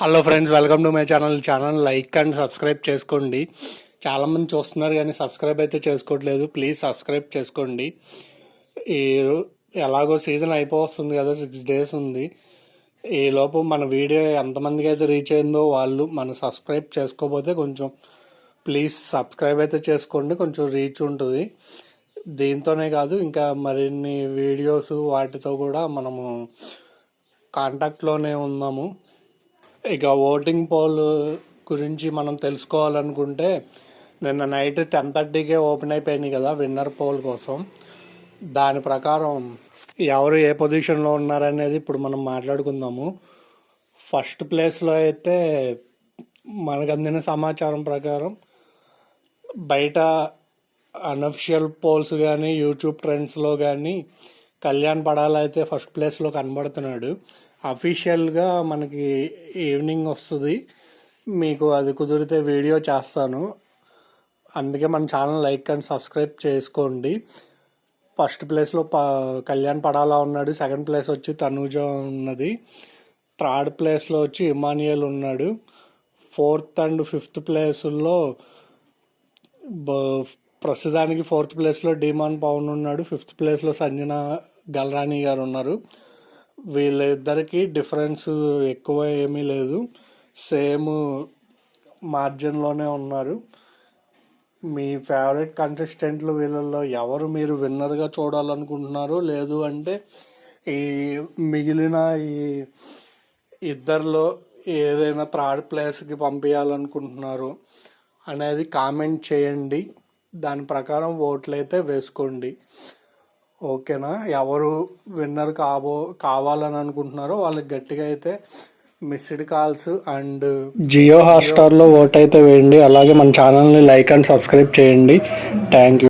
Hello friends, welcome to my channel like and subscribe చేసుకోండి. చాలామంది చూస్తున్నారు కానీ సబ్స్క్రైబ్ అయితే చేసుకోవట్లేదు. ప్లీజ్ సబ్స్క్రైబ్ చేసుకోండి. ఈ ఎలాగో సీజన్ అయిపోతుంది కదా, 6 days ఉంది. ఈ లోపు మన వీడియో ఎంతమందికి అయితే రీచ్ అయిందో వాళ్ళు మన సబ్స్క్రైబ్ చేసుకోకపోతే కొంచెం ప్లీజ్ సబ్స్క్రైబ్ అయితే చేసుకోండి, కొంచెం రీచ్ ఉంటుంది. దీంతోనే కాదు, ఇంకా మరిన్ని వీడియోస్ వాటితో కూడా మనము కాంటాక్ట్లోనే ఉన్నాము. ఇక ఓటింగ్ పోల్ గురించి మనం తెలుసుకోవాలనుకుంటే నిన్న నైట్ 10:30కే ఓపెన్ అయిపోయినాయి కదా విన్నర్ పోల్ కోసం. దాని ప్రకారం ఎవరు ఏ పొజిషన్లో ఉన్నారనేది ఇప్పుడు మనం మాట్లాడుకుందాము. ఫస్ట్ ప్లేస్లో అయితే మనకు అందిన సమాచారం ప్రకారం బయట అన్అఫిషియల్ పోల్స్ కానీ యూట్యూబ్ ట్రెండ్స్లో కానీ కళ్యాణ్ పడాల అయితే ఫస్ట్ ప్లేస్లో కనబడుతున్నాడు. అఫీషియల్గా మనకి ఈవినింగ్ వస్తుంది, మీకు అది కుదిరితే వీడియో చేస్తాను. అందుకే మన ఛానల్ లైక్ అండ్ సబ్స్క్రైబ్ చేసుకోండి. ఫస్ట్ ప్లేస్లో కళ్యాణ్ పడాలా ఉన్నాడు. సెకండ్ ప్లేస్ వచ్చి తనూజ ఉన్నది. థర్డ్ ప్లేస్లో వచ్చి ఇమానియల్ ఉన్నాడు. ఫోర్త్ అండ్ ఫిఫ్త్ ప్లేసుల్లో ప్రస్తుతానికి ఫోర్త్ ప్లేస్లో డిమాన్ పవన్ ఉన్నాడు. ఫిఫ్త్ ప్లేస్లో సంజన గల్రాని గారు ఉన్నారు. వీళ్ళిద్దరికి డిఫరెన్స్ ఎక్కువ ఏమీ లేదు, సేమ్ మార్జిన్లోనే ఉన్నారు. మీ ఫేవరెట్ కంటెస్టెంట్లు వీళ్ళల్లో ఎవరు మీరు విన్నర్గా చూడాలనుకుంటున్నారు, లేదు అంటే ఈ మిగిలిన ఈ ఇద్దరిలో ఏదైనా థర్డ్ ప్లేస్కి పంపించాలనుకుంటున్నారు అనేది కామెంట్ చేయండి. దాని ప్రకారం ఓట్లు అయితే వేసుకోండి. ఓకేనా? ఎవరు విన్నర్ కావాలని అనుకుంటున్నారో వాళ్ళకి గట్టిగా అయితే మిస్డ్ కాల్స్ అండ్ జియో హాట్స్టార్లో ఓట్ అయితే వేయండి. అలాగే మన ఛానల్ని లైక్ అండ్ సబ్స్క్రైబ్ చేయండి. Thank you.